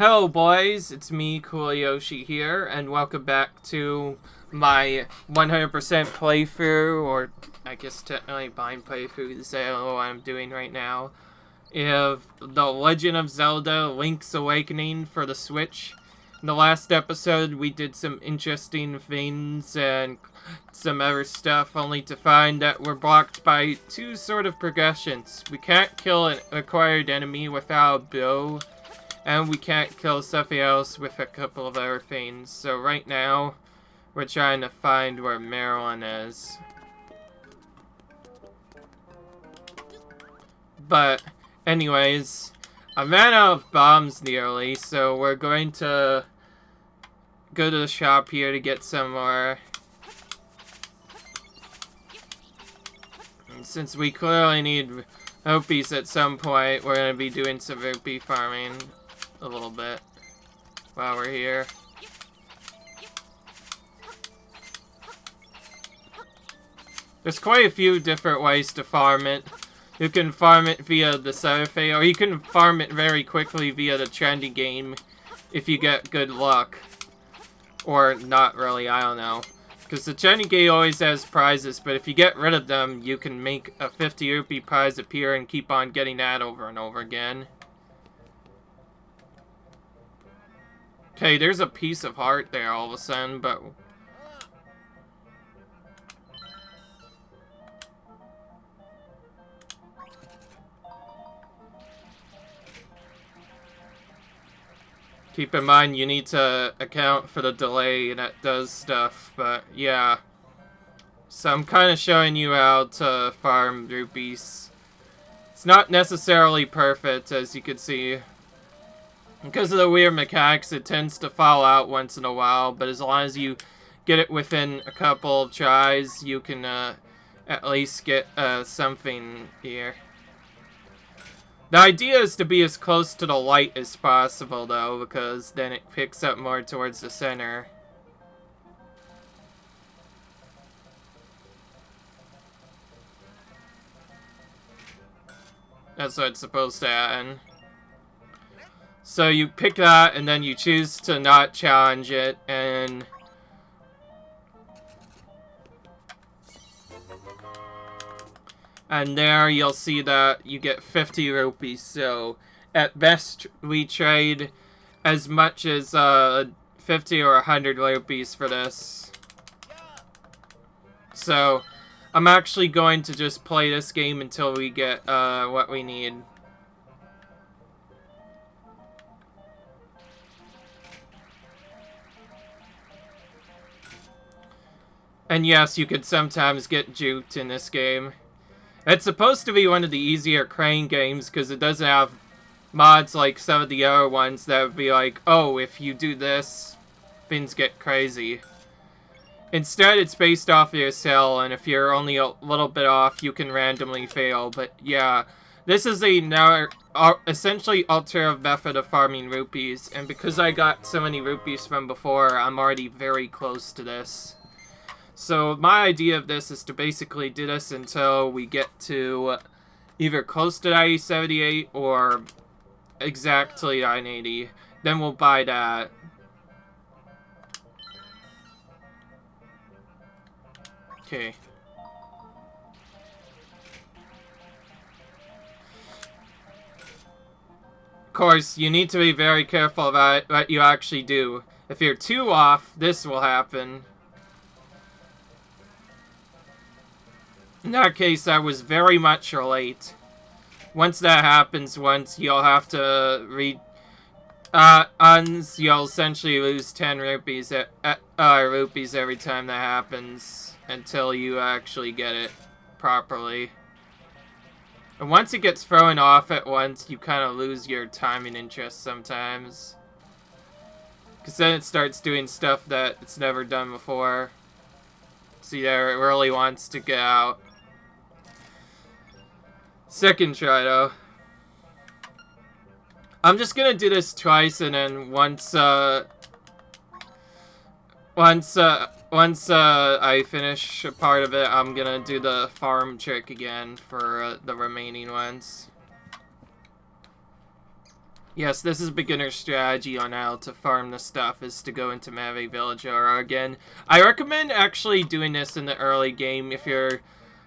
Hello boys, it's me, Yoshi here, and welcome back to my 100% playthrough, or I guess technically blind playthrough is what I'm doing right now, of The Legend of Zelda Link's Awakening for the Switch. In the last episode, we did some interesting things and some other stuff, only to find that we're blocked by two sort of progressions. We can't kill an acquired enemy without a bow, and we can't kill something else with a couple of other things. So right now, we're trying to find where Marlin is. But anyways, I ran out of bombs nearly, so we're going to go to the shop here to get some more. And since we clearly need rupees at some point, we're going to be doing some rupee farming a little bit while we're here. There's quite a few different ways to farm it. You can farm it via the survey, or you can farm it very quickly via the trendy game if you get good luck. Or not really, I don't know. Because the trendy game always has prizes, but if you get rid of them, you can make a 50 rupee prize appear and keep on getting that over and over again. Okay, there's a piece of heart there all of a sudden, but keep in mind you need to account for the delay that does stuff, but yeah. So I'm kind of showing you how to farm rupees. It's not necessarily perfect, as you can see. Because of the weird mechanics, it tends to fall out once in a while, but as long as you get it within a couple of tries, you can at least get something here. The idea is to be as close to the light as possible, though, because then it picks up more towards the center. That's what it's supposed to happen. So you pick that, and then you choose to not challenge it, and there you'll see that you get 50 rupees. So at best we trade as much as 50 or 100 rupees for this. So I'm actually going to just play this game until we get what we need. And yes, you could sometimes get juked in this game. It's supposed to be one of the easier crane games because it doesn't have mods like some of the other ones that would be like, oh, if you do this, things get crazy. Instead, it's based off of your cell, and if you're only a little bit off, you can randomly fail. But yeah, this is a now essentially alternative method of farming rupees, and because I got so many rupees from before, I'm already very close to this. So my idea of this is to basically do this until we get to either close to 978 or exactly 980. Then we'll buy that. Okay. Of course, you need to be very careful about what you actually do. If you're too off, this will happen. In that case, I was very much late. Once that happens, you'll have to you'll essentially lose 10 rupees rupees every time that happens until you actually get it properly. And once it gets thrown off at once, you kind of lose your timing interest sometimes. Because then it starts doing stuff that it's never done before. See there, it really wants to get out. Second try, though. I'm just gonna do this twice, and then once I finish a part of it, I'm gonna do the farm trick again for the remaining ones. Yes, this is beginner strategy on how to farm the stuff, is to go into Mavi Village Aura again. I recommend actually doing this in the early game if you're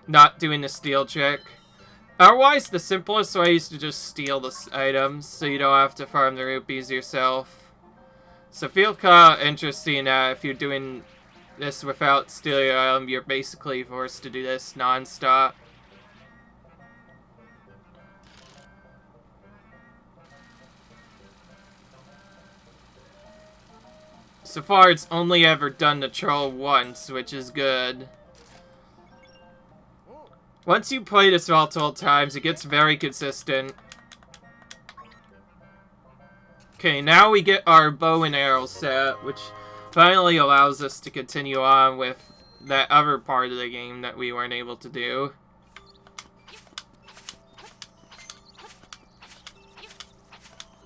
not doing the steal trick. Otherwise, the simplest way is to just steal the items so you don't have to farm the rupees yourself. So feel kind of interesting that if you're doing this without stealing your item, you're basically forced to do this non-stop. So far, it's only ever done the troll once, which is good. Once you play this multiple times, it gets very consistent. Okay, now we get our bow and arrow set, which finally allows us to continue on with that other part of the game that we weren't able to do.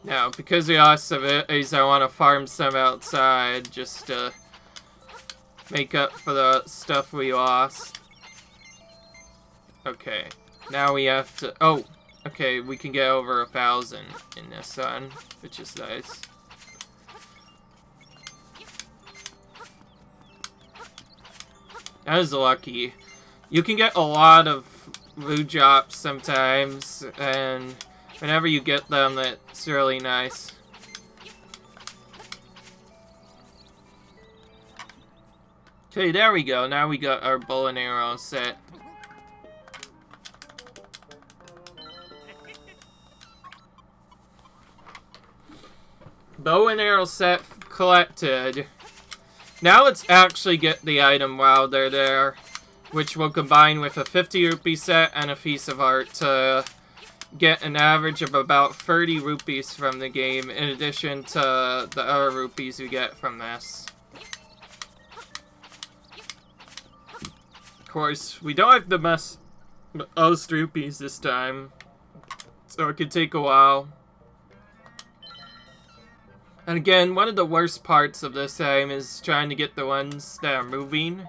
Now, because we lost some abilities, I want to farm some outside just to make up for the stuff we lost. Okay, now we have to... Oh, okay, we can get over 1,000 in this one, which is nice. That is lucky. You can get a lot of loot drops sometimes, and whenever you get them, that's really nice. Okay, there we go. Now we got our bow and arrow set. Bow and arrow set collected. Now let's actually get the item while they're there, which will combine with a 50 rupee set and a piece of art to get an average of about 30 rupees from the game, in addition to the other rupees you get from this. Of course, we don't have the most rupees this time, so it could take a while. And again, one of the worst parts of this game is trying to get the ones that are moving,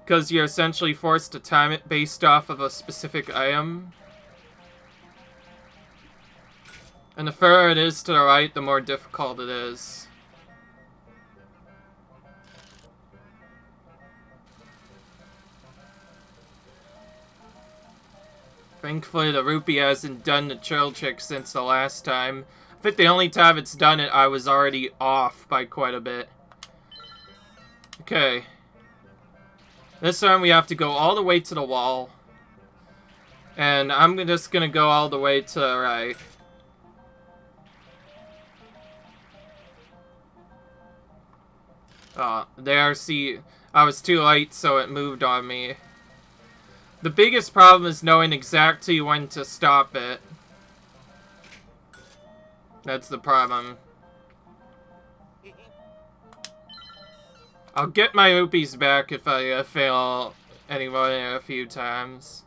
because you're essentially forced to time it based off of a specific item. And the further it is to the right, the more difficult it is. Thankfully, the rupee hasn't done the trail trick since the last time. I think the only time it's done it, I was already off by quite a bit. Okay. This time we have to go all the way to the wall. And I'm just gonna go all the way to the right. There, see, I was too late, so it moved on me. The biggest problem is knowing exactly when to stop it. That's the problem. I'll get my rupees back if I fail anyone a few times.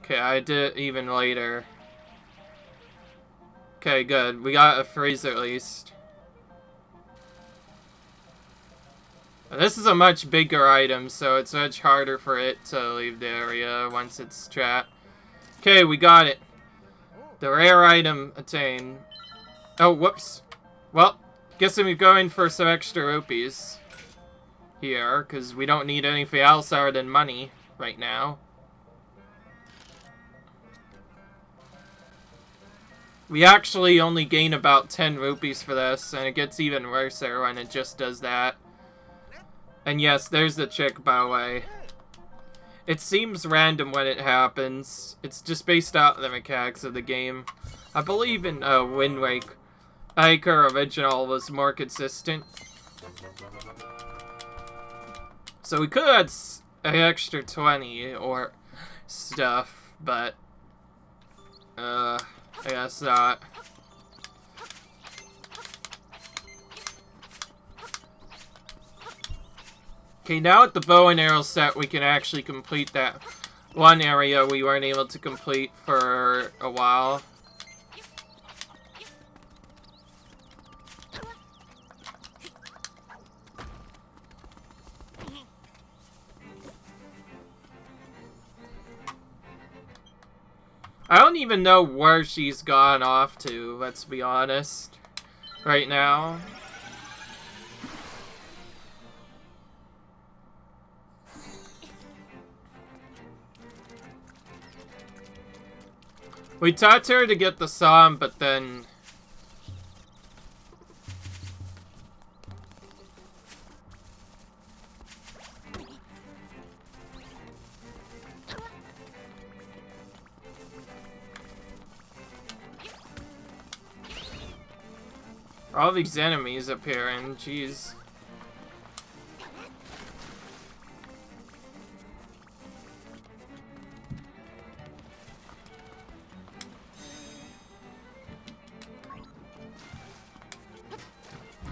Okay, I did it even later. Okay, good. We got a freeze at least. This is a much bigger item, so it's much harder for it to leave the area once it's trapped. Okay, we got it. The rare item attained. Oh, whoops. Well, guessing we're going for some extra rupees here, because we don't need anything else other than money right now. We actually only gain about 10 rupees for this, and it gets even worse there when it just does that. And yes, there's the trick, by the way. It seems random when it happens. It's just based out the mechanics of the game. I believe in Wind Waker original was more consistent. So we could have had an extra 20 or stuff, but I guess not. Okay, now with the bow and arrow set, we can actually complete that one area we weren't able to complete for a while. I don't even know where she's gone off to, let's be honest, right now. We talked to her to get the song, but then... all these enemies appearing, jeez.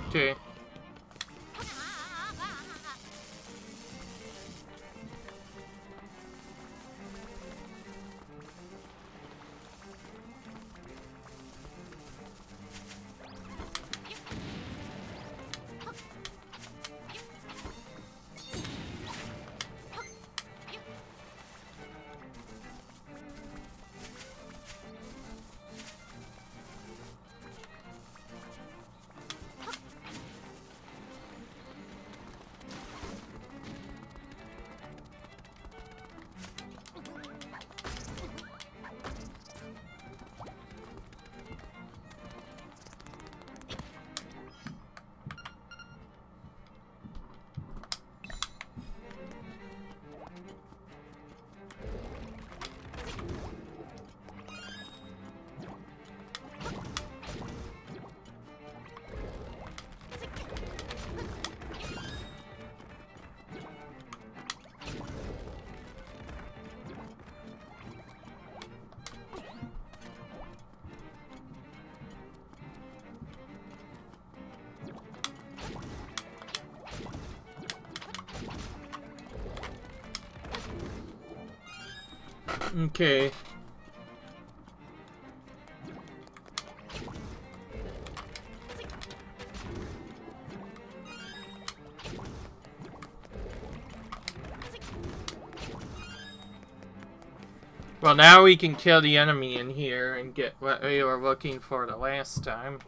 Okay. Okay. Well, now we can kill the enemy in here and get what we were looking for the last time.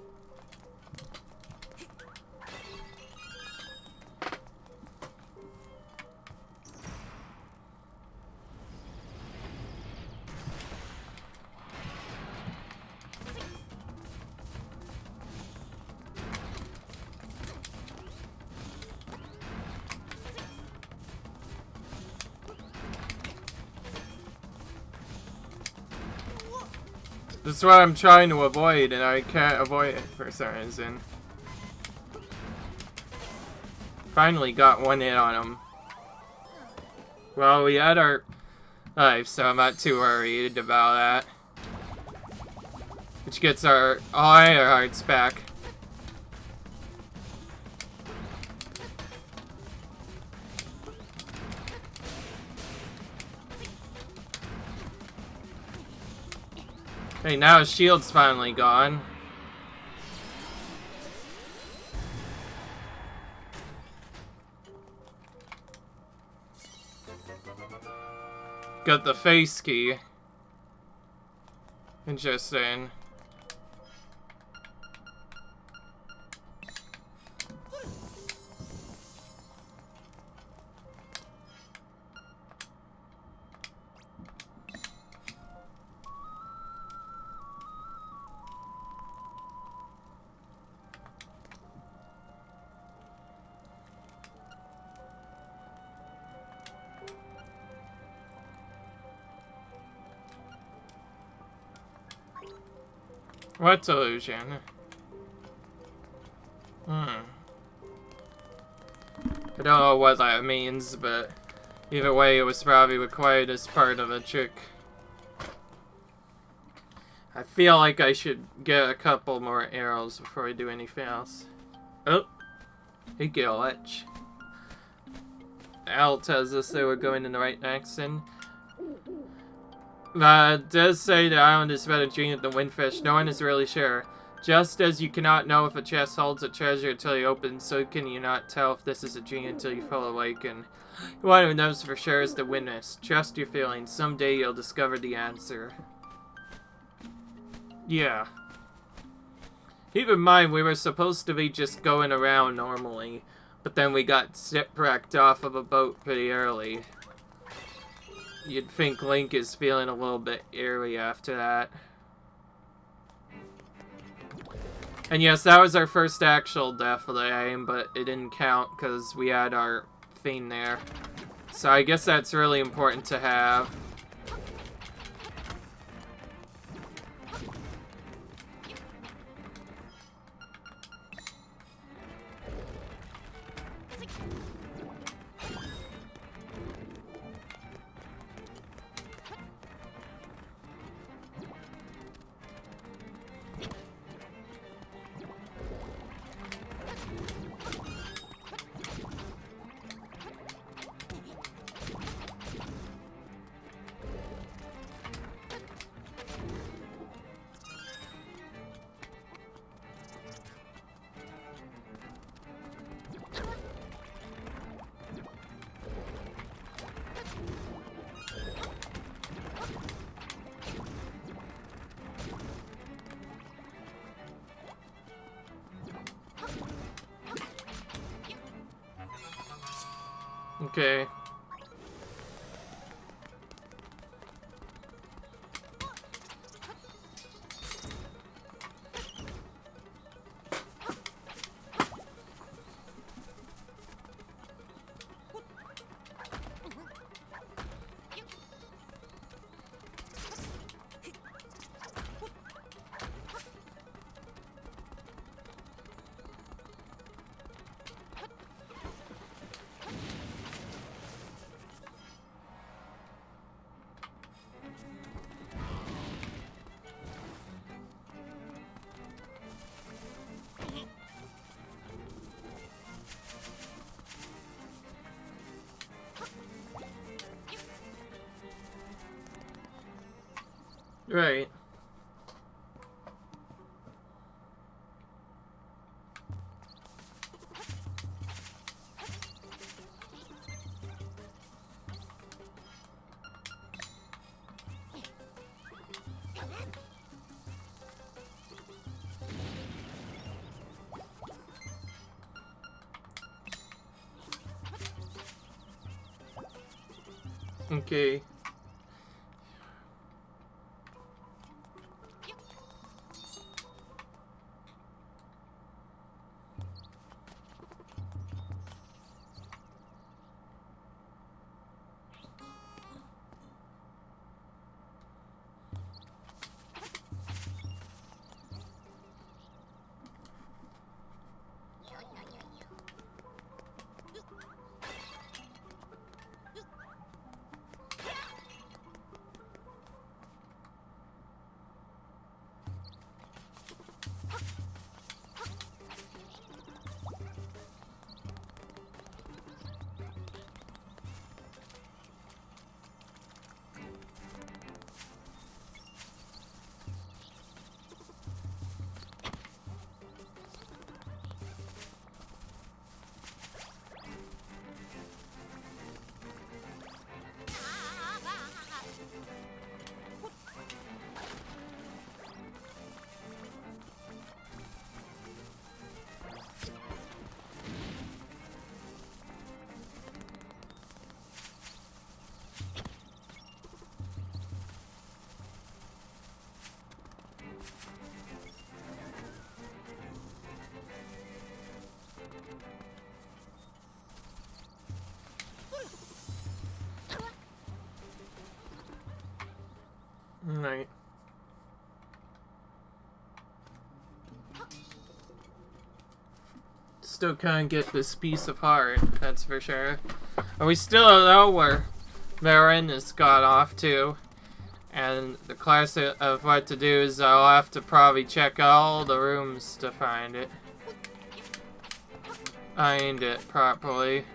This is what I'm trying to avoid, and I can't avoid it for some reason. Finally got one hit on him. Well, we had our life, so I'm not too worried about that. Which gets all our hearts back. Hey, now his shield's finally gone. Got the face key. Interesting. What illusion? I don't know what that means, but either way, it was probably required as part of a trick. I feel like I should get a couple more arrows before I do anything else. Oh, a glitch. Al tells us they were going in the right direction. It does say the island is better treated than Windfish. No one is really sure. Just as you cannot know if a chest holds a treasure until you open, so can you not tell if this is a dream until you feel awakened. The one who knows for sure is the witness. Trust your feelings. Someday you'll discover the answer. Yeah. Keep in mind, we were supposed to be just going around normally, but then we got shipwrecked off of a boat pretty early. You'd think Link is feeling a little bit eerie after that. And yes, that was our first actual death of the game, but it didn't count because we had our thing there. So I guess that's really important to have. Okay. Right. Okay. Right. Still can't get this piece of heart, that's for sure. And we still don't know where Marlin has got off to. And the class of what to do is I'll have to probably check all the rooms to find it. Find it properly.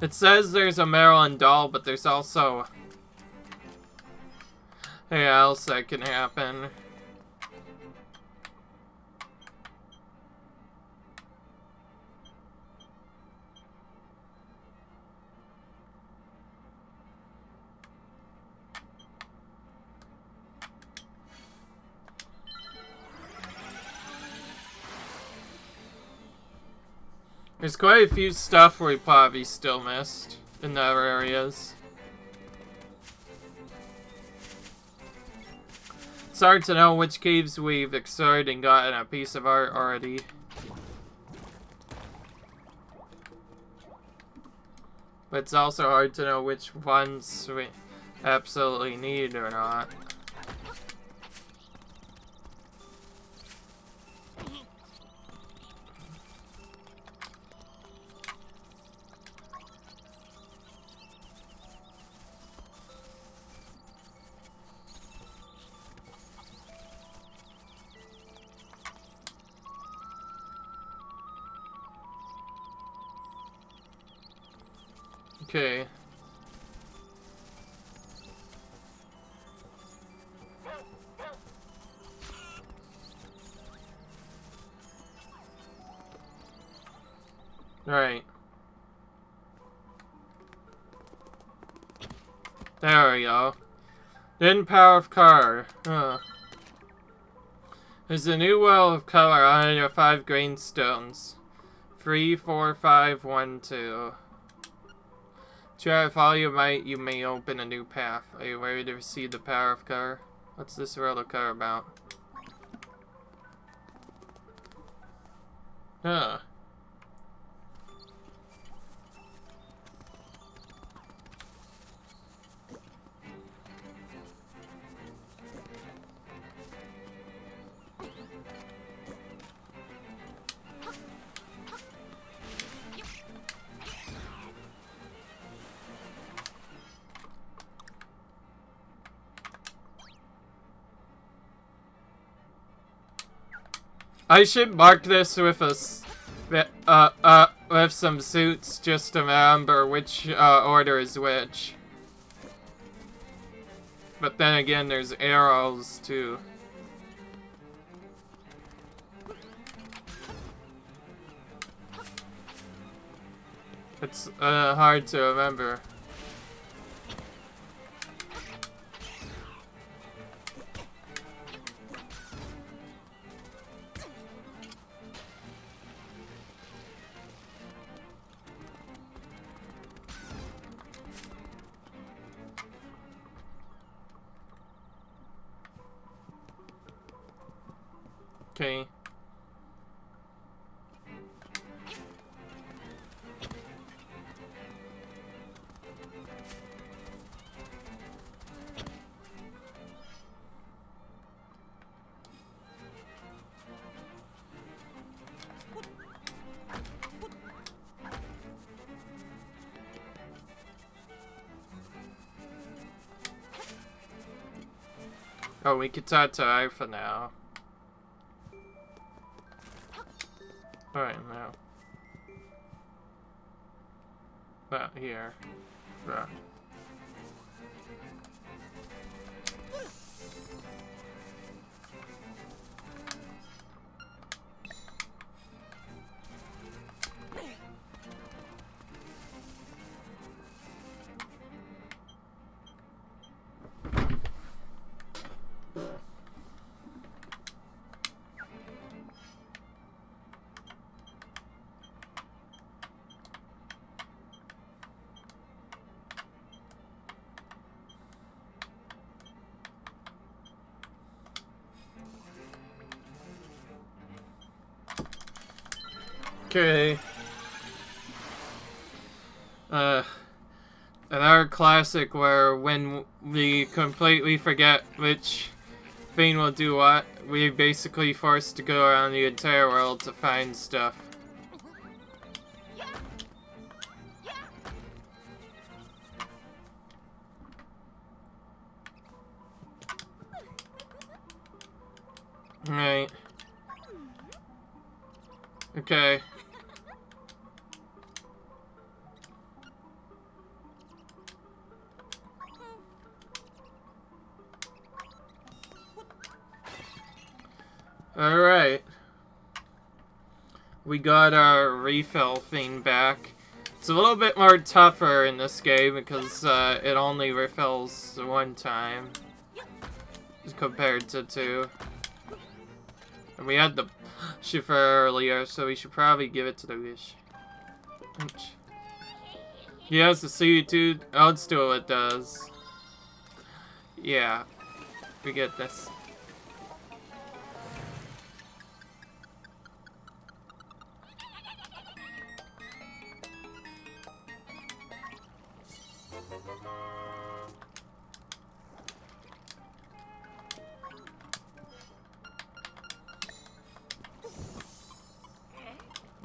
It says there's a Marlin doll, but there's also anything else that can happen. There's quite a few stuff we probably still missed in the other areas. It's hard to know which caves we've explored and gotten a piece of art already. But it's also hard to know which ones we absolutely need or not. Okay. Right. There we go. Hidden power of color. Huh. There's a new well of color on your 5 grainstones. 3, 4, 5, 1, 2. Try with all your might, you may open a new path. Are you ready to receive the power of color? What's this world of color about? Huh. I should mark this with with some suits just to remember which order is which. But then again, there's arrows too. It's hard to remember. Okay. Oh, we could talk to Alpha now. Alright, now. That here. Right. Okay. Another classic where when we completely forget which thing will do what, we're basically forced to go around the entire world to find stuff. Right. Okay. Alright. We got our refill thing back. It's a little bit more tougher in this game because it only refills one time compared to 2. And we had the Schiffer earlier, so we should probably give it to the wish. Yes, the C2. Oh, let's do what it does. Yeah. We get this.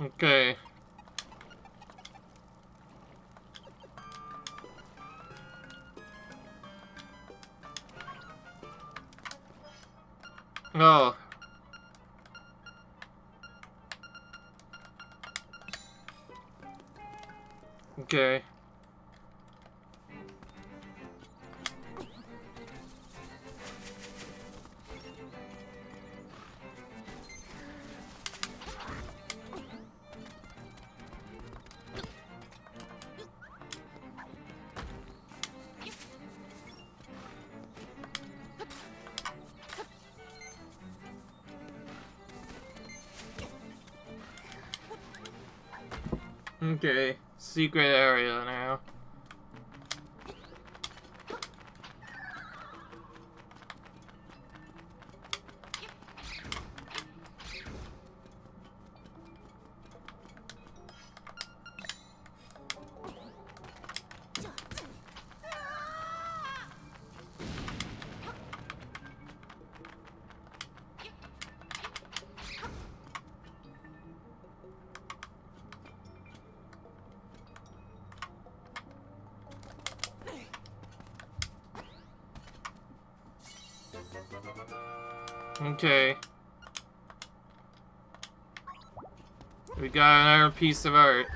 Okay. Oh. Okay. Okay. Secret area now. Okay. We got another piece of art.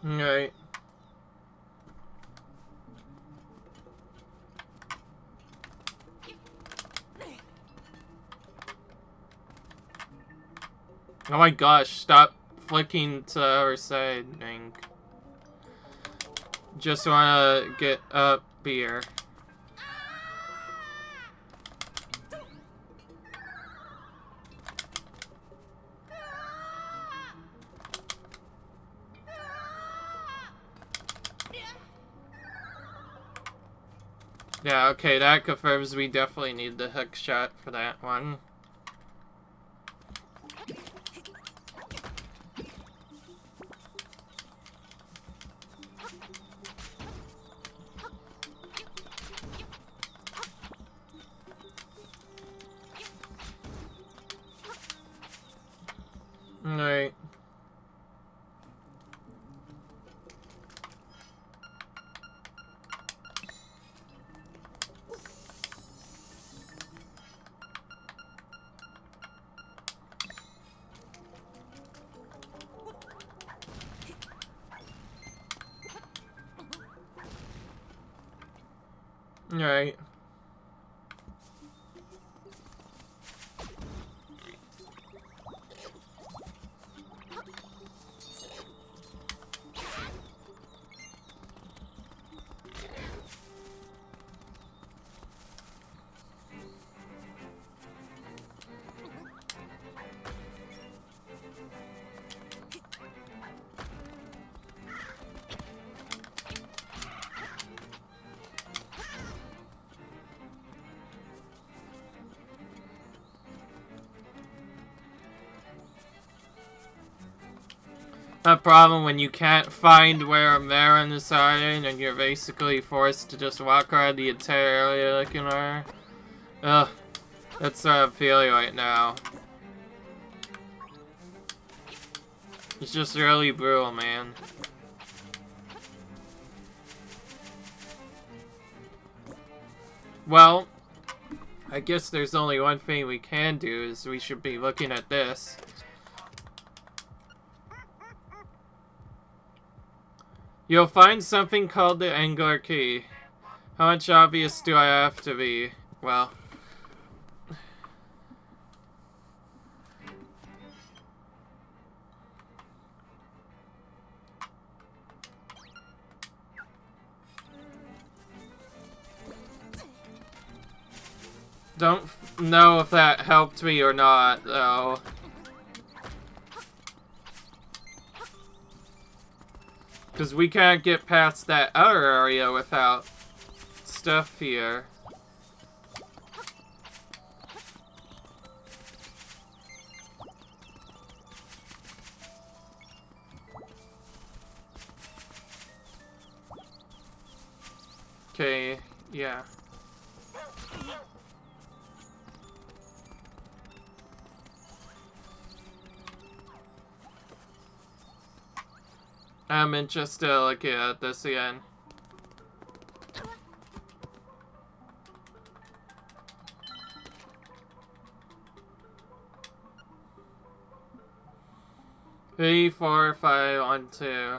Right. Oh my gosh, stop flicking to the other side, Link. Just wanna get up here. Yeah, okay, that confirms we definitely need the hook shot for that one. Alright. Alright. A problem when you can't find where Marlin is hiding and you're basically forced to just walk around the entire area looking for her. Ugh, that's what I'm feeling right now. It's just really brutal, man. Well, I guess there's only one thing we can do, is we should be looking at this. You'll find something called the angular key. How much obvious do I have to be? Well... Don't know if that helped me or not, though. Because we can't get past that other area without stuff here. Okay, yeah. I'm interested in looking at this again. Three, 4, 5, 1, 2.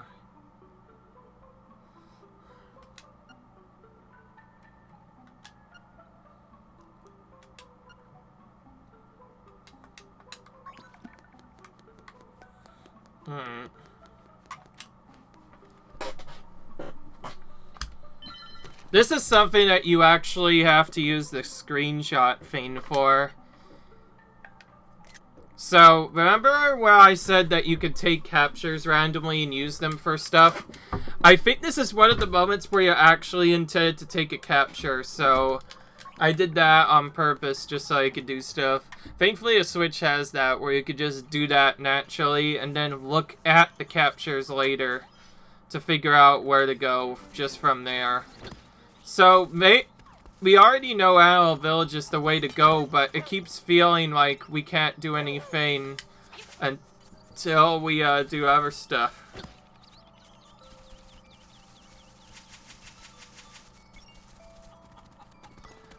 This is something that you actually have to use the screenshot thing for. So, remember where I said that you could take captures randomly and use them for stuff? I think this is one of the moments where you're actually intended to take a capture, so I did that on purpose just so I could do stuff. Thankfully, a Switch has that, where you could just do that naturally and then look at the captures later to figure out where to go just from there. So, we already know Animal Village is the way to go, but it keeps feeling like we can't do anything until we do other stuff.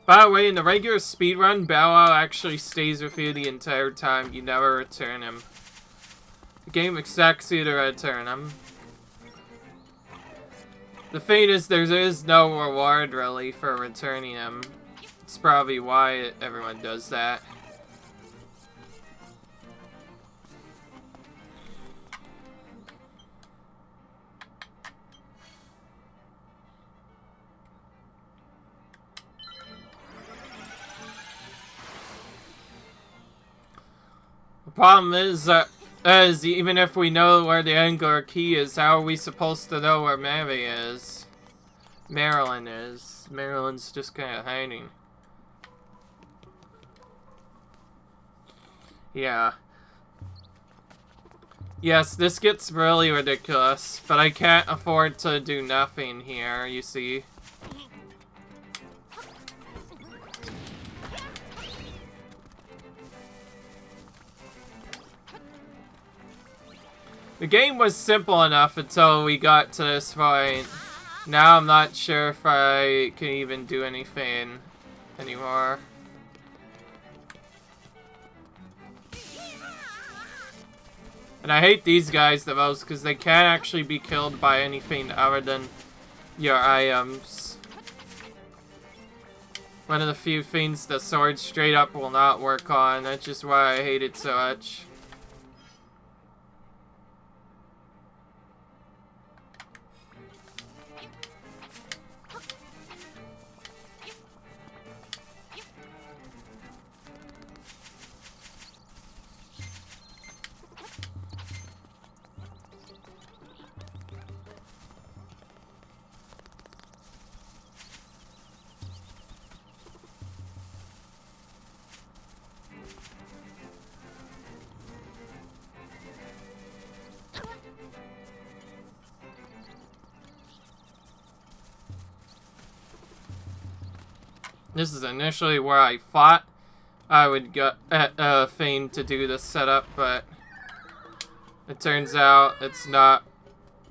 By the way, in the regular speedrun, Bow Wow actually stays with you the entire time. You never return him. The game expects you to return him. The thing is, there is no reward, really, for returning him. It's probably why everyone does that. The problem is that even if we know where the angular key is, how are we supposed to know where Marlin is? Marlin's just kind of hiding. Yeah. Yes, this gets really ridiculous, but I can't afford to do nothing here, you see. The game was simple enough until we got to this point. Now I'm not sure if I can even do anything anymore. And I hate these guys the most because they can't actually be killed by anything other than your items. One of the few things the sword straight up will not work on. That's just why I hate it so much. This is initially where I thought I would get at Fame to do this setup, but it turns out it's not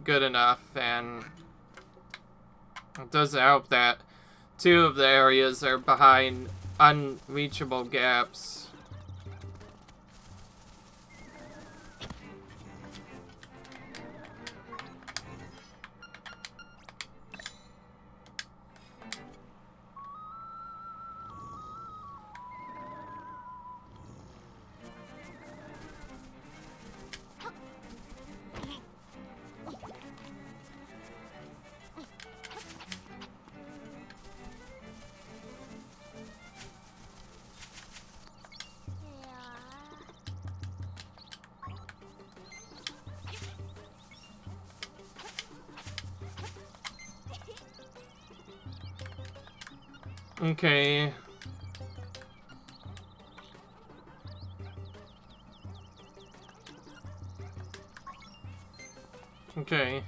good enough, and it doesn't help that 2 of the areas are behind unreachable gaps. Okay. Okay.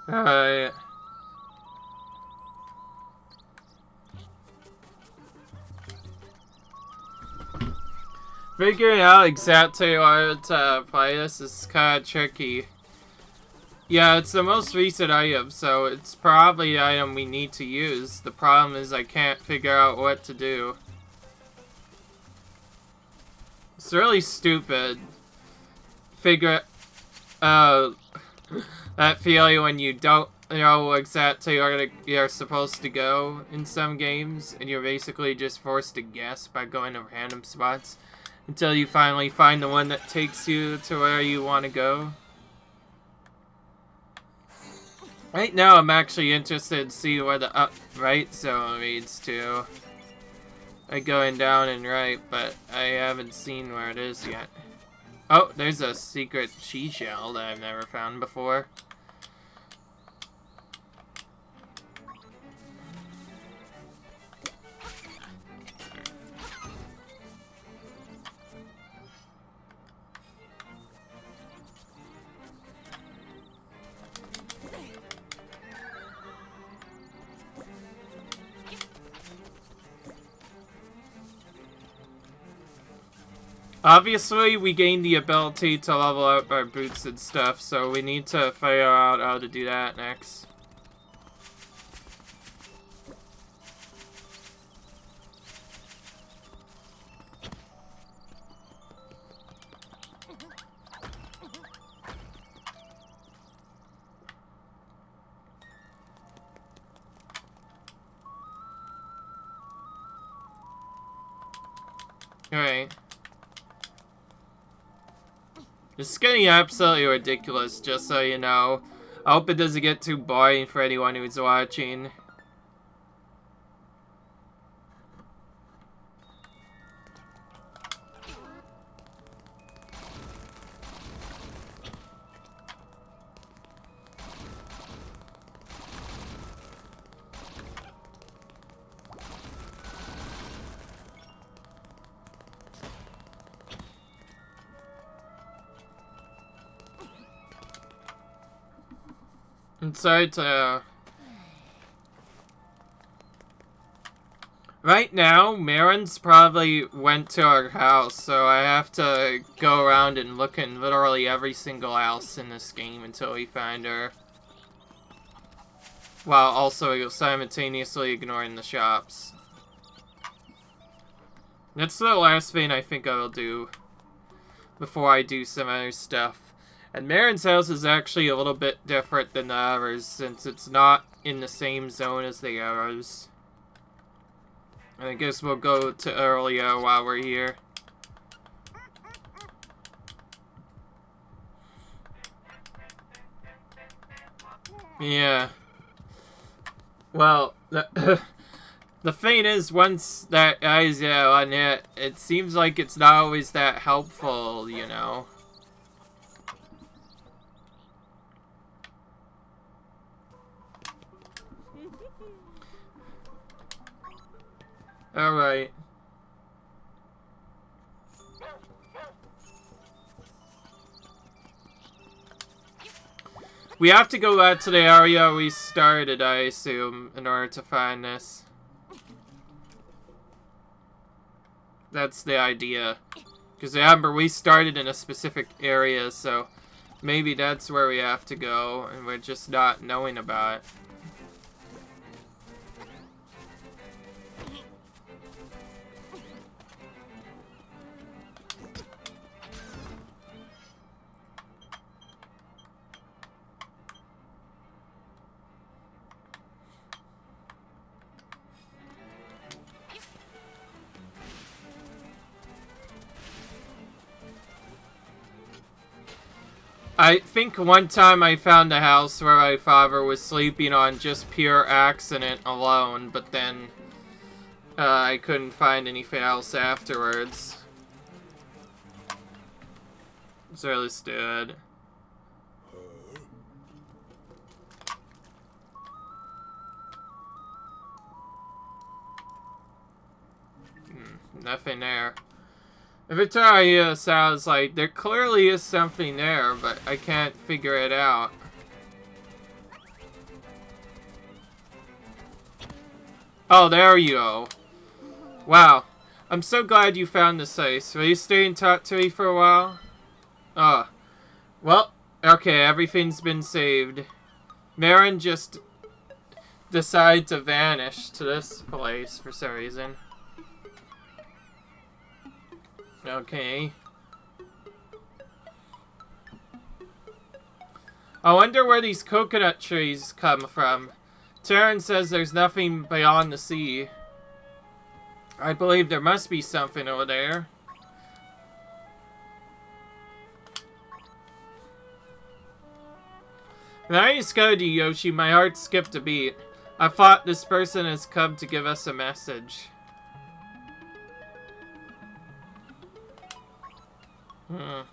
Alright. Figuring out exactly how to play this is kind of tricky. Yeah, it's the most recent item, so it's probably the item we need to use. The problem is I can't figure out what to do. It's really stupid. That feeling when you don't know exactly where you're supposed to go in some games, and you're basically just forced to guess by going to random spots until you finally find the one that takes you to where you want to go. Right now, I'm actually interested to see where the up-right zone leads to. Like going down and right, but I haven't seen where it is yet. Oh, there's a secret Seashell that I've never found before. Obviously, we gained the ability to level up our boots and stuff, so we need to figure out how to do that next. Alright. It's getting absolutely ridiculous, just so you know. I hope it doesn't get too boring for anyone who's watching. I'm sorry to... Right now, Marin's probably went to our house, so I have to go around and look in literally every single house in this game until we find her. While also simultaneously ignoring the shops. That's the last thing I think I will do before I do some other stuff. And Marin's house is actually a little bit different than the others, since it's not in the same zone as the others. And I guess we'll go to earlier while we're here. Yeah. Well, the thing is, once that guy's on it, it seems like it's not always that helpful, you know. Alright. We have to go back to the area we started, I assume, in order to find this. That's the idea. Because remember, we started in a specific area, so maybe that's where we have to go, and we're just not knowing about it. I think one time I found a house where my father was sleeping on just pure accident alone, but then I couldn't find anything else afterwards. It's really stupid. Nothing there. Every time I hear sounds like there clearly is something there, but I can't figure it out. Oh, there you go. Wow. I'm so glad you found this place. Will you stay and talk to me for a while? Oh. Well, okay, everything's been saved. Marlin just decided to vanish to this place for some reason. Okay. I wonder where these coconut trees come from. Terran says there's nothing beyond the sea. I believe there must be something over there. When I discovered you, Yoshi, my heart skipped a beat. I thought this person has come to give us a message. If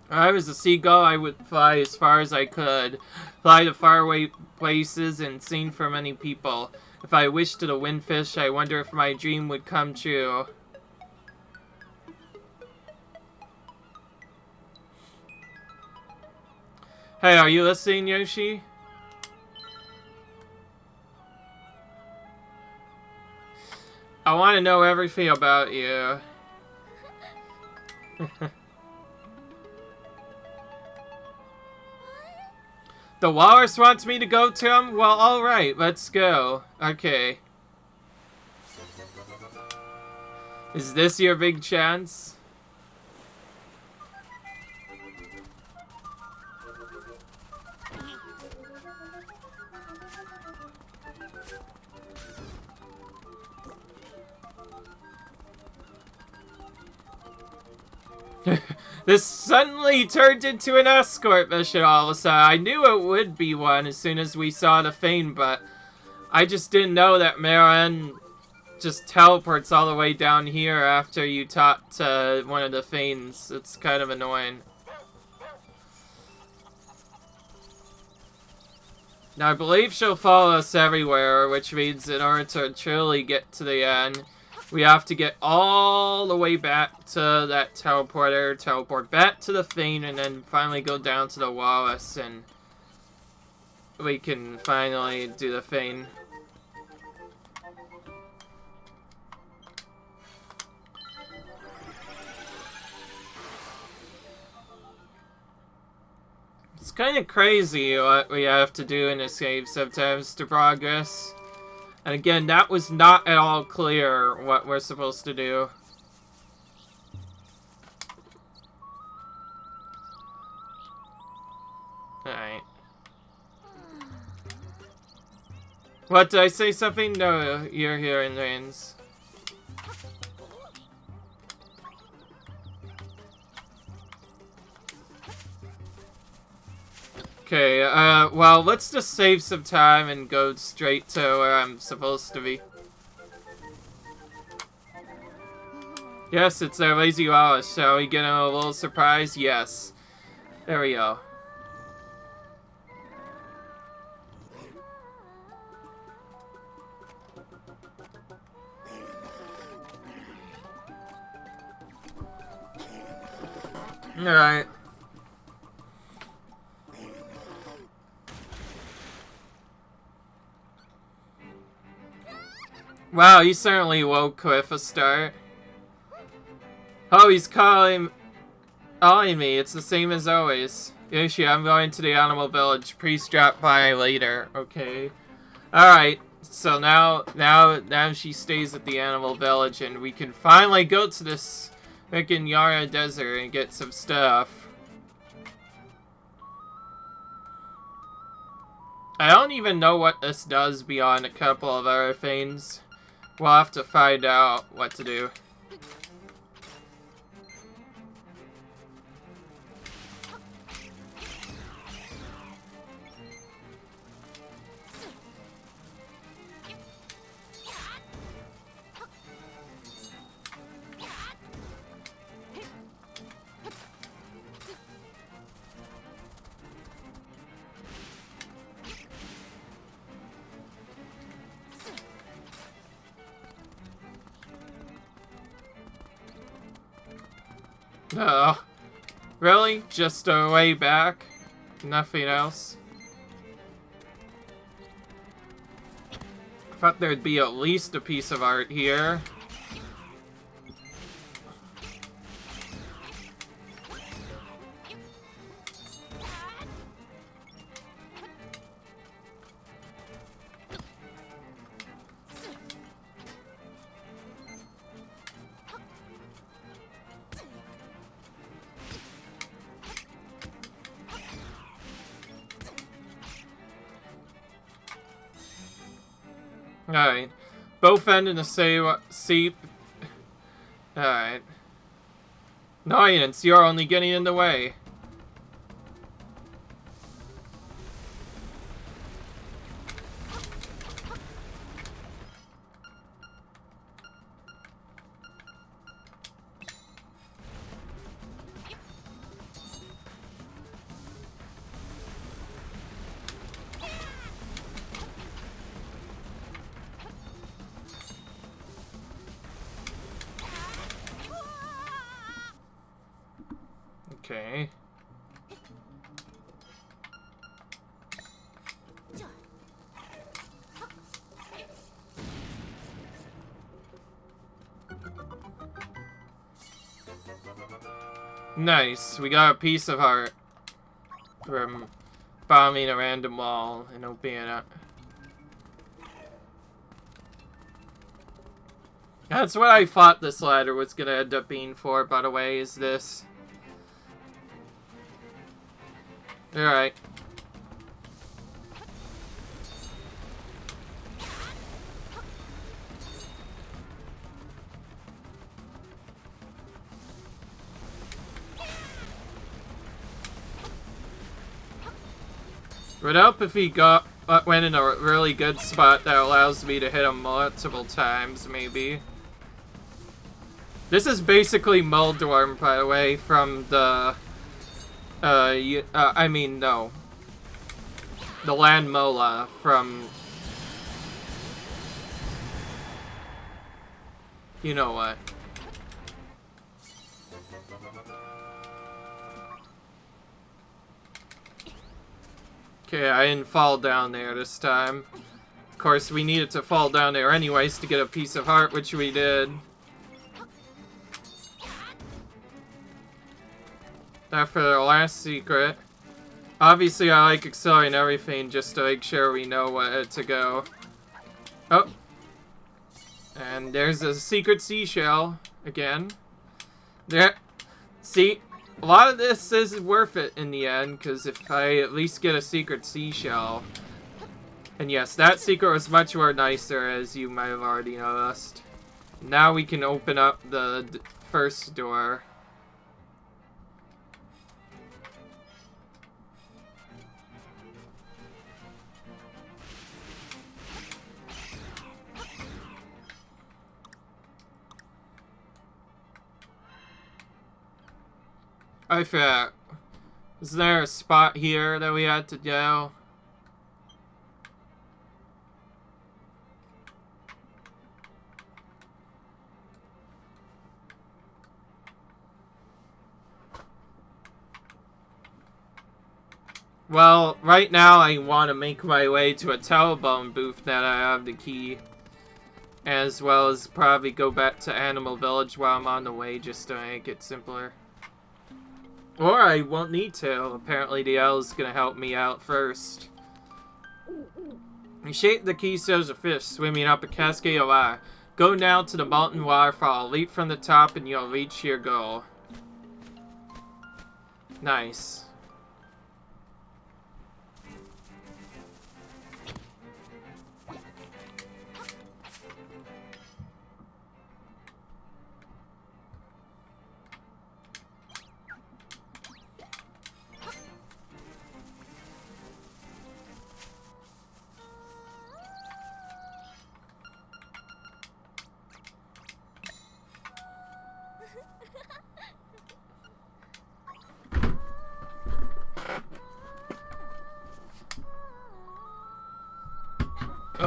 I was a seagull, I would fly as far as I could. Fly to faraway places and sing for many people. If I wished to the windfish, I wonder if my dream would come true. Hey, are you listening, Yoshi? I want to know everything about you. The walrus wants me to go to him? Well, alright, let's go. Okay. Is this your big chance? This suddenly turned into an escort mission all of a sudden. I knew it would be one as soon as we saw the thing, but I just didn't know that Marlin just teleports all the way down here after you talk to one of the things. It's kind of annoying. Now, I believe she'll follow us everywhere, which means in order to truly get to the end, we have to get all the way back to that teleporter, teleport back to the thing, and then finally go down to the walrus, and we can finally do the thing. It's kind of crazy what we have to do in this game sometimes to progress. And again, that was not at all clear what we're supposed to do. Alright. What, did I say something? No, you're hearing things. Okay, well, let's just save some time and go straight to where I'm supposed to be. Yes, it's our lazy walrus. Shall we get a little surprise? Yes. There we go. Alright. Wow, he certainly woke Cliff a start. Oh, he's calling me. It's the same as always. Yoshi, I'm going to the animal village. Please drop by later. Okay. Alright. So now she stays at the animal village and we can finally go to this freaking Yara desert and get some stuff. I don't even know what this does beyond a couple of other things. We'll have to find out what to do. Really? Just a way back? Nothing else? I thought there'd be at least a piece of art here. Alright. Both end in the same seat. Alright. Annoyance, you're only getting in the way. Okay. Nice, we got a piece of art from bombing a random wall and opening it up. That's what I thought this ladder was gonna end up being for, by the way, is this. Alright. Would help if he went in a really good spot that allows me to hit him multiple times, maybe. This is basically Muldorm, by the way, from the... I mean, no. The Land Mola from... You know what. Okay, I didn't fall down there this time. Of course, we needed to fall down there anyways to get a piece of heart, which we did. Now for the last secret. Obviously, I like accelerating everything just to make sure we know where to go. Oh. And there's a secret seashell again. There. See, a lot of this is worth it in the end, because if I at least get a secret seashell. And yes, that secret was much more nicer, as you might have already noticed. Now we can open up the first door. I forgot. Is there a spot here that we had to go? Well, right now I want to make my way to a telephone booth that I have the key. As well as probably go back to Animal Village while I'm on the way just to make it simpler. Or I won't need to. Apparently the owl's gonna help me out first. You shape the keystones of fish swimming up a cascade of water. Go down to the molten waterfall. Leap from the top and you'll reach your goal. Nice.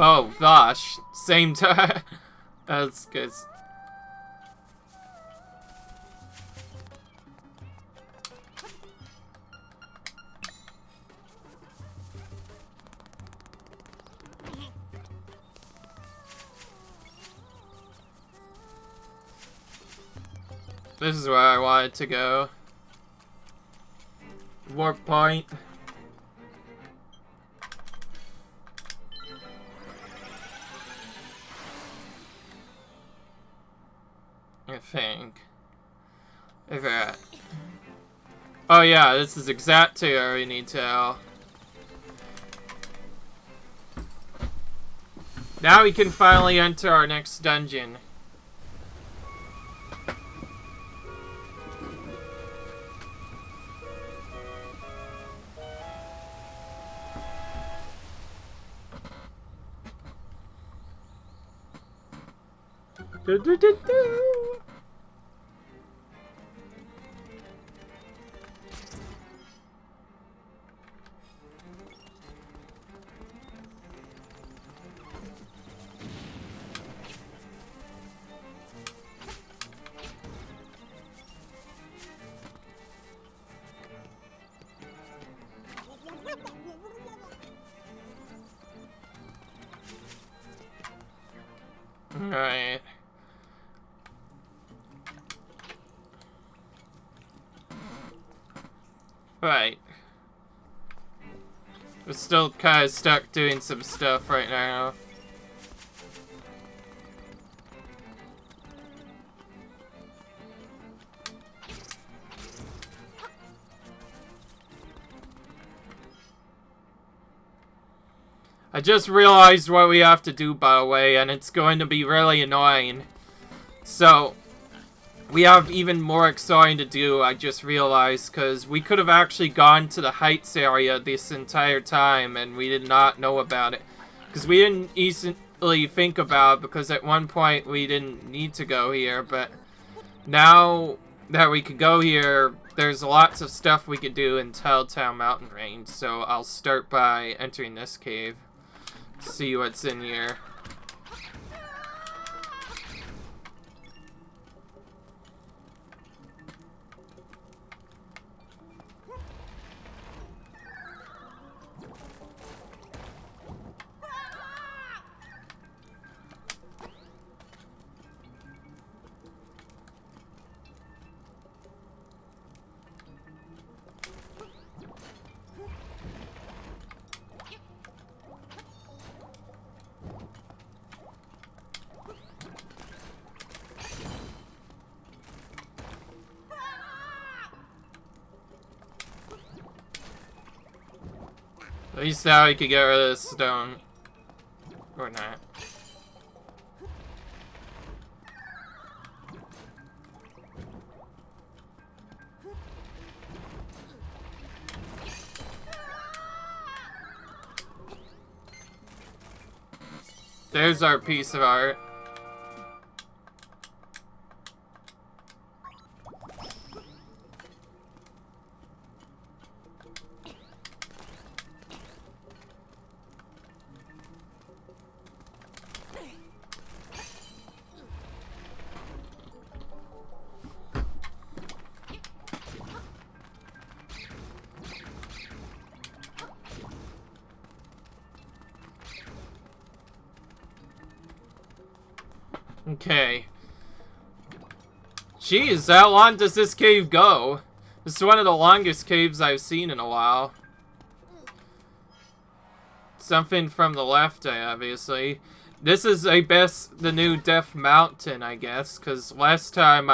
Oh gosh, same time. That's good. This is where I wanted to go. Warp point. I think. If that. Oh yeah, this is exactly where we need to. Now we can finally enter our next dungeon. Alright. Right. We're still kind of stuck doing some stuff right now. I just realized what we have to do, by the way, and it's going to be really annoying. So, we have even more exciting to do, I just realized, because we could have actually gone to the Heights area this entire time, and we did not know about it. Because we didn't easily think about it, because at one point we didn't need to go here, but now that we could go here, there's lots of stuff we could do in Telltale Mountain Range, so I'll start by entering this cave. See what's in here. At least now we could get rid of this stone. Or not. There's our piece of art. Okay. Jeez, how long does this cave go? This is one of the longest caves I've seen in a while. Something from the left, obviously. This is, I guess, the new Death Mountain, I guess, because last time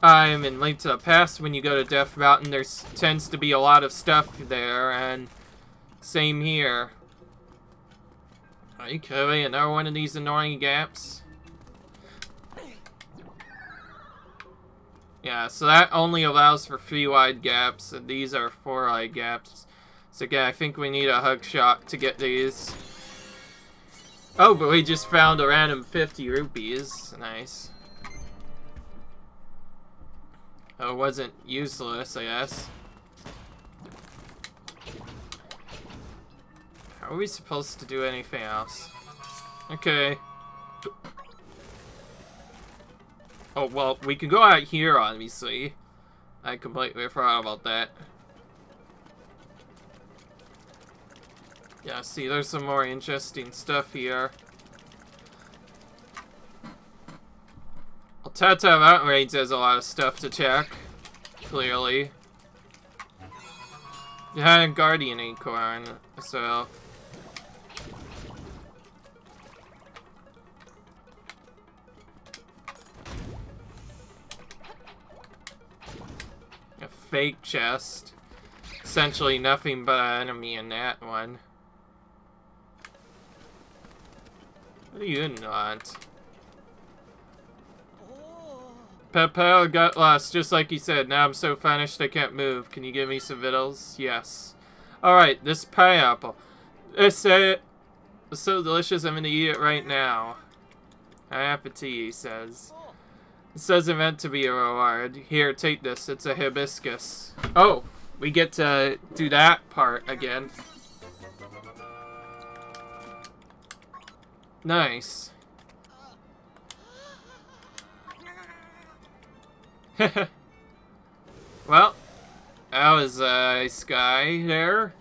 I'm in Link to the Past, when you go to Death Mountain, there tends to be a lot of stuff there, and same here. Okay, another one of these annoying gaps. Yeah, so that only allows for 3 wide gaps, and these are 4 wide gaps. So again, I think we need a hug shot to get these. Oh, but we just found a random 50 rupees. Nice. Oh, it wasn't useless, I guess. How are we supposed to do anything else? Okay. Oh, well, we can go out here, obviously. I completely forgot about that. Yeah, see, there's some more interesting stuff here. Well, Tata Mountain Range has a lot of stuff to check. Clearly. Yeah, Guardian Acorn, so... A fake chest. Essentially nothing but an enemy in that one. What do you want? Pepel got lost, just like he said. Now I'm so famished I can't move. Can you give me some victuals? Yes. Alright, this pineapple. It's so delicious, I'm gonna eat it right now. Appetit, he says. This isn't meant to be a reward. Here, take this. It's a hibiscus. Oh, we get to do that part again. Nice. Well, that was a sky there.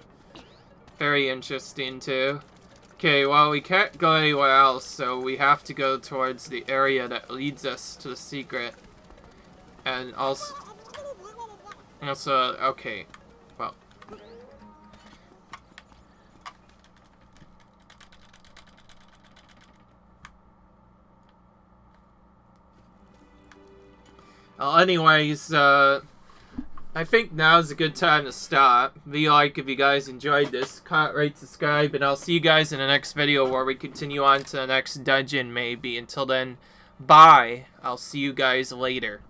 Very interesting too. Okay, well we can't go anywhere else, so we have to go towards the area that leads us to the secret. And also, okay, well. Well, anyways, I think now's a good time to stop. Be like if you guys enjoyed this, comment, rate, subscribe, and I'll see you guys in the next video where we continue on to the next dungeon maybe. Until then, bye. I'll see you guys later.